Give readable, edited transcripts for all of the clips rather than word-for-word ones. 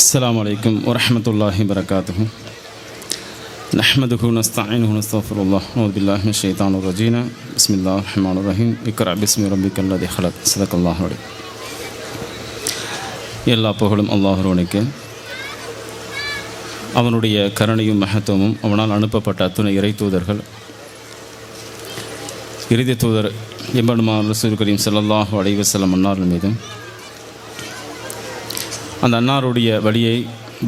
السلام عليكم ورحمة الله وبركاته نحمده ونستعينه ونستغفر الله نعوذ بالله من الشيطان الرجيم بسم الله الرحمن الرحيم اقرأ باسم ربك الذي خلق صدق الله العظيم எல்லா புகழும் அல்லாஹ் ஒருவனுக்கு. அவனுடைய கருணையும் மகத்துவமும் அவனால் அனுப்பப்பட்ட அத்துணை இறை தூதர்கள் இறுதி தூதர் எம்பெருமானார் ரசூல் கரீம் ஸல்லல்லாஹு அலைஹி வஸல்லம் அன்னார்கள் மீதும் அந்த அன்னாருடைய வழியை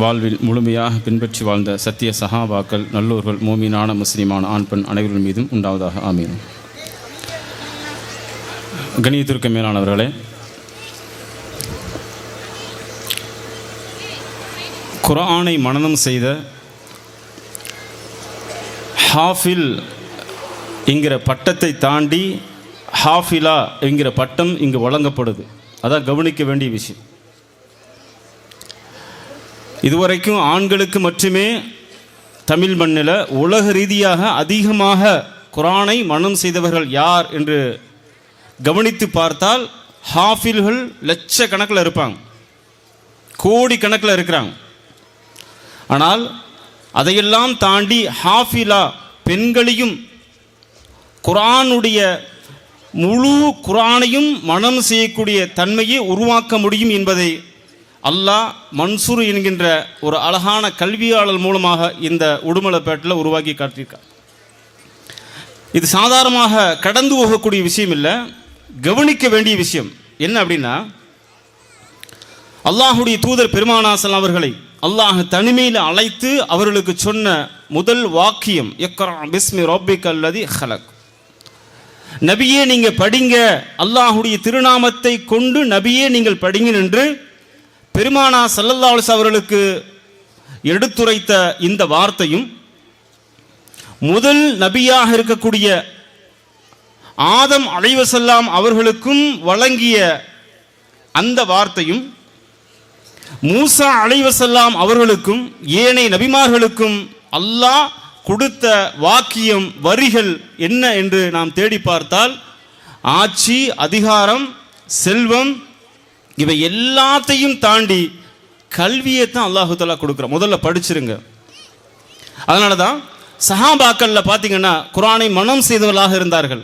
வாழ்வில் முழுமையாக பின்பற்றி வாழ்ந்த சத்திய சஹாபாக்கள், நல்லோர்கள், மோமீனான முஸ்லிமான ஆண் பெண் அனைவர்கள் மீதும் உண்டாவதாக. ஆமீன். கணியத்திற்கு மேலானவர்களே, குர்ஆனை மனனம் செய்த ஹாஃபில் என்கிற பட்டத்தை தாண்டி ஹாஃபிலா என்கிற பட்டம் இங்கு வழங்கப்படுது. அதான் கவனிக்க வேண்டிய விஷயம். இதுவரைக்கும் ஆண்களுக்கு மட்டுமே தமிழ் மண்ணில் உலக ரீதியாக அதிகமாக குர்ஆனை மனனம் செய்தவர்கள் யார் என்று கவனித்து பார்த்தால் ஹாஃபில்கள் லட்சக்கணக்கில் இருப்பாங்க, கோடி கணக்கில் இருக்கிறாங்க. ஆனால் அதையெல்லாம் தாண்டி ஹாஃபிலா பெண்களையும் குர்ஆனுடைய முழு குர்ஆனையும் மனனம் செய்யக்கூடிய தன்மையை உருவாக்க முடியும் என்பதை அல்லாஹ் மன்சூர் என்கின்ற ஒரு அழகான கல்வியாளர் மூலமாக இந்த உடுமலைப்பேட்டில் உருவாக்கி காட்டியிருக்கார். இது சாதாரணமாக கடந்து போகக்கூடிய விஷயம் இல்லை, கவனிக்க வேண்டிய விஷயம். என்ன அப்படின்னா, அல்லாஹுடைய தூதர் பெருமானார் ஸல்லல்லாஹு அலைஹி அவர்களை அல்லாஹ் தனிமையில் அழைத்து அவர்களுக்கு சொன்ன முதல் வாக்கியம் இக்ரா பிஸ்மி ரப்பிக்கல் லதி ஹலக். நபியே நீங்கள் படிங்க, அல்லாஹுடைய திருநாமத்தை கொண்டு நபியே நீங்கள் படிங்க என்று பெருமானார் ஸல்லல்லாஹு அலைஹி அவர்களுக்கு எடுத்துரைத்த இந்த வார்த்தையும், முதல் நபியாக இருக்கக்கூடிய ஆதம் அலைஹிஸ்ஸலாம் அவர்களுக்கும் வழங்கிய அந்த வார்த்தையும், மூசா அலைஹிஸ்ஸலாம் அவர்களுக்கும் ஏனைய நபிமார்களுக்கும் அல்லாஹ் கொடுத்த வாக்கியம் வரிகள் என்ன என்று நாம் தேடி பார்த்தால், ஆட்சி, அதிகாரம், செல்வம் இவை எல்லாத்தையும் தாண்டி கல்வியை தான் அல்லாஹு தஆலா கொடுக்குறான். முதல்ல படிச்சிருங்க. அதனால தான் சஹாபாக்கள்ல பார்த்தீங்கன்னா குர்ஆனை மனனம் செய்தவர்களாக இருந்தார்கள்.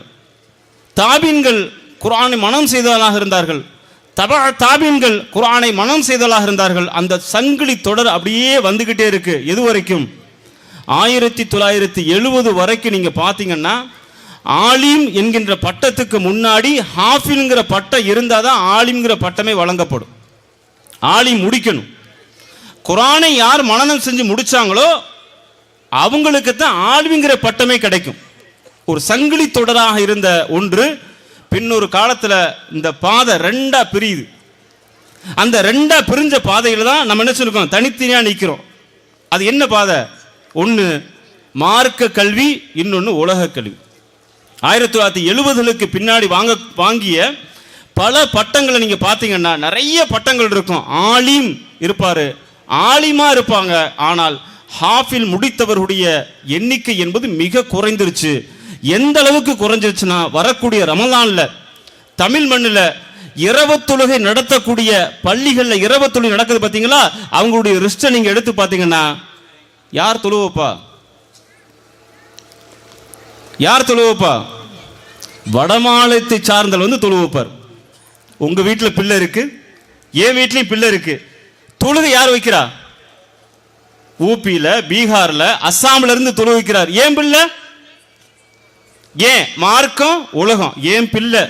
தாபீன்கள் குர்ஆனை மனனம் செய்தவர்களாக இருந்தார்கள். தாபீன்கள் குர்ஆனை மனனம் செய்தவர்களாக இருந்தார்கள். அந்த சங்கிலி தொடர் அப்படியே வந்துகிட்டே இருக்கு. எது வரைக்கும்? 1970 வரைக்கும் நீங்க பார்த்தீங்கன்னா ஆலிம் என்கின்ற பட்டத்துக்கு முன்னாடி ஹாஃபில்ங்கிற பட்டம் இருந்தால் தான் ஆலிம்ங்கிற பட்டமே வழங்கப்படும். ஆலிம் முடிக்கணும். குர்ஆனை யார் மனனம் செஞ்சு முடிச்சாங்களோ அவங்களுக்கு தான் ஆலிம்ங்கிற பட்டமே கிடைக்கும். ஒரு சங்கிலி தொடராக இருந்த ஒன்று பின்னொரு காலத்தில் இந்த பாதை ரெண்டா பிரியுது. அந்த ரெண்டா பிரிஞ்ச பாதையில் தான் நம்ம என்ன சொல்லிருக்கோம், தனித்தனியாக நிற்கிறோம். அது என்ன பாதை? ஒன்று மார்க்க கல்வி, இன்னொன்று உலக கல்வி. 1970களுக்கு பின்னாடி வாங்கிய பல பட்டங்களை நீங்க பார்த்தீங்கன்னா நிறைய பட்டங்கள் இருக்கும். ஆலிம் இருப்பாரு, ஆலிமா இருப்பாங்க. ஆனால் ஹாஃபில் முடித்தவர்களுடைய எண்ணிக்கை என்பது மிக குறைந்துருச்சு. எந்த அளவுக்கு குறைஞ்சிருச்சுன்னா, வரக்கூடிய ரமலான்ல தமிழ் மண்ணில் இரவு தொழுகை நடத்தக்கூடிய பள்ளிகளில் இரவு தொழுகை நடக்குது பார்த்தீங்களா, அவங்களுடைய லிஸ்ட்டை நீங்க எடுத்து பார்த்தீங்கன்னா யார் தொழுவப்பா? யார் தொழுவப்பா? வடமாநிலத்தை சார்ந்தல் வந்து தொழுவப்பார். உங்க வீட்டில் பிள்ளை இருக்கு, என் வீட்லையும் பிள்ளை இருக்கு. தொழுகை யார் வைக்கிறா? ஊபியில, பீகார்ல, அஸ்ஸாம்ல இருந்து தொழு வைக்கிறார். ஏன் பிள்ளை? ஏன்? மார்க்கம், உலகம். ஏன் பிள்ளை?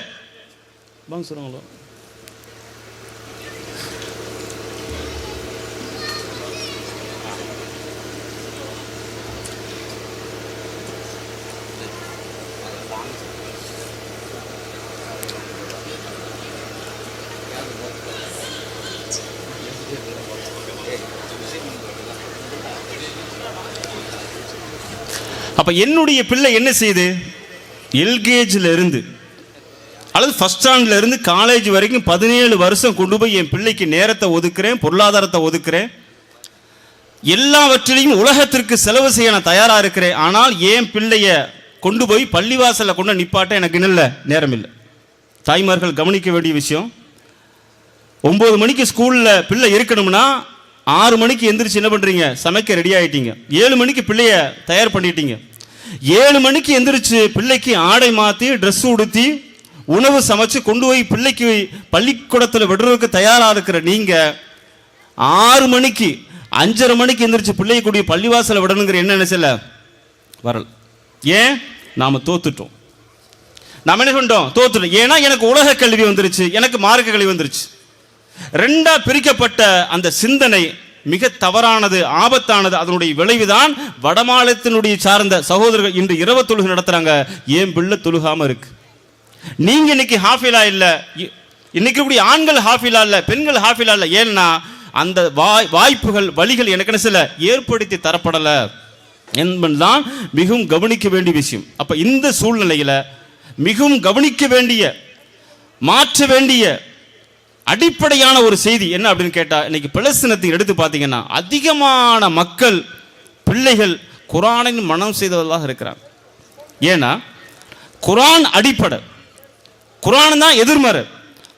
அப்ப என்னுடைய பிள்ளை என்ன செய்யுது? எல்கேஜில இருந்து அல்லது ஃபர்ஸ்ட் ஸ்டாண்டர்ட்ல இருந்து காலேஜ் வரைக்கும் 17 வருஷம் கொண்டு போய் என் பிள்ளைக்கு நேரத்தை ஒதுக்குறேன், பொருளாதாரத்தை ஒதுக்குறேன், எல்லாவற்றிலையும் உலகத்திற்கு செலவு செய்ய நான் தயாரா இருக்கிறேன். ஆனால் என் பிள்ளைய கொண்டு போய் பள்ளிவாசல்ல கொண்டு நிப்பாட்ட எனக்கு இல்லை, நேரம் இல்லை. தாய்மார்கள் கவனிக்க வேண்டிய விஷயம், 9 மணிக்கு ஸ்கூலில் பிள்ளை இருக்கணும்னா 6 மணிக்கு எந்திரிச்சு என்ன பண்றீங்க? சமைக்க ரெடி ஆயிட்டீங்க. 7 மணிக்கு பிள்ளைய தயார் பண்ணிட்டீங்க. 7 மணிக்கு எந்திரிச்சு பிள்ளைக்கு ஆடை மாற்றி ட்ரெஸ் உடுத்தி உணவு சமைச்சு கொண்டு போய் பிள்ளைக்கு பள்ளிக்கூடத்தில் விடுறதுக்கு தயாராக இருக்கிற நீங்க 6 மணிக்கு 5:30 மணிக்கு எந்திரிச்சு பிள்ளையை கூடிய பள்ளிவாசலை விடணுங்கிற என்ன நினைச்சல வரல. ஏன்? நாம தோத்துட்டோம். நாம என்ன சொன்னோம்? தோத்துட்டோம். ஏன்னா எனக்கு உலக கல்வி வந்துருச்சு, எனக்கு மார்க்க கல்வி வந்துருச்சு. ரெண்டா பிரிக்கப்பட்ட அந்த சிந்தனை மிக தவறானது, ஆபத்தானது. அதனுடைய விளைவுதான் வடமாநிலத்தினுடைய சார்ந்த சகோதரர்கள் இன்று இரவு தொழுகை நடத்துறாங்க. ஏன் பிள்ளை தொழுகாம இருக்கு? நீங்க இன்னைக்கு ஹாஃபிலா இல்ல, இன்னைக்கு கூடிய ஆண்கள் ஹாஃபிலா இல்ல, பெண்கள் ஹாஃபிலா இல்ல. ஏன்னா அந்த வாய்ப்புகள் வழிகள் எனக்கு சில ஏற்படுத்தி தரப்படல என்பதுதான் மிகவும் கவனிக்க வேண்டிய விஷயம். அப்ப இந்த சூழ்நிலையில மிகவும் கவனிக்க வேண்டிய, மாற்ற வேண்டிய அடிப்படையான ஒரு செய்தி என்ன அப்படின்னு கேட்டா, இன்னைக்கு பலஸ்தீனத்தை எடுத்து பார்த்தீங்கன்னா அதிகமான மக்கள் பிள்ளைகள் குர்ஆனின் மனம் செய்தவர்களாக இருக்கிறாங்க. ஏன்னா குர்ஆன் அடிப்படை, குர்ஆன் தான் எதிர்மறை,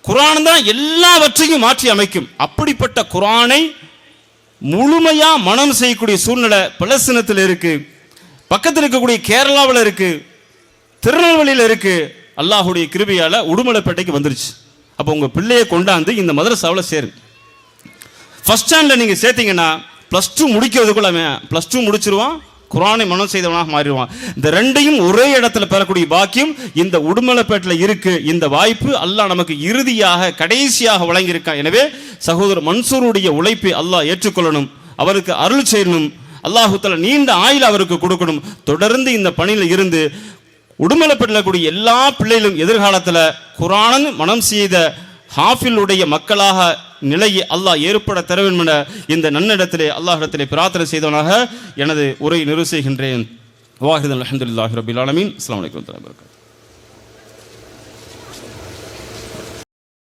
குர்ஆன் தான் எல்லாவற்றையும் மாற்றி அமைக்கும். அப்படிப்பட்ட குர்ஆனை முழுமையா மனம் செய்யக்கூடிய சூழ்நிலை பலஸ்தீனத்தில் இருக்கு, பக்கத்தில் இருக்கக்கூடிய கேரளாவில் இருக்கு, திருநெல்வேலியில் இருக்கு. அல்லாஹுடைய கிருபையால உடுமலைப்பேட்டைக்கு வந்துருச்சு. அப்போ உங்க பிள்ளையை கொண்டாந்து இந்த மதரசாவில் சேரு. ஃபர்ஸ்ட் ஸ்டாண்டில் நீங்க சேர்த்தீங்கன்னா +2 முடிக்கிறதுக்குள்ள +2 முடிச்சிருவான், குர்ஆனை மனம் செய்தவனாக மாறிடுவான். இந்த ரெண்டையும் ஒரே இடத்துல பெறக்கூடிய பாக்கியம் இந்த உடுமலைப்பேட்டில் இருக்கு. இந்த வாய்ப்பு அல்லாஹ் நமக்கு இறுதியாக கடைசியாக வழங்கியிருக்கான். எனவே சகோதரர் மன்சூருடைய உழைப்பை அல்லாஹ் ஏற்றுக்கொள்ளணும், அவருக்கு அருள் செய்யணும், அல்லாஹு தஆலா நீண்ட ஆயுள் அவருக்கு கொடுக்கணும். தொடர்ந்து இந்த பணியில் இருந்து உடுமலைப்பேட்டில் கூடிய எல்லா பிள்ளைகளும் எதிர்காலத்தில் குர்ஆன் மனம் செய்த ஹாஃபிலுடைய மக்களாக நிலையை அல்லாஹ் ஏற்பட தர வேண்டும் என இந்த நன்னிடத்திலே அல்லாஹ்விடத்திலே பிரார்த்தனை செய்தவனாக எனது உரை நிறைவு செய்கின்றேன். வாஹிதன் அல்ஹம்துலில்லாஹி ரப்பில் ஆலமீன். அஸ்ஸலாமு அலைக்கும் வரஹ்மத்துல்லாஹி வபரகாத்துஹு.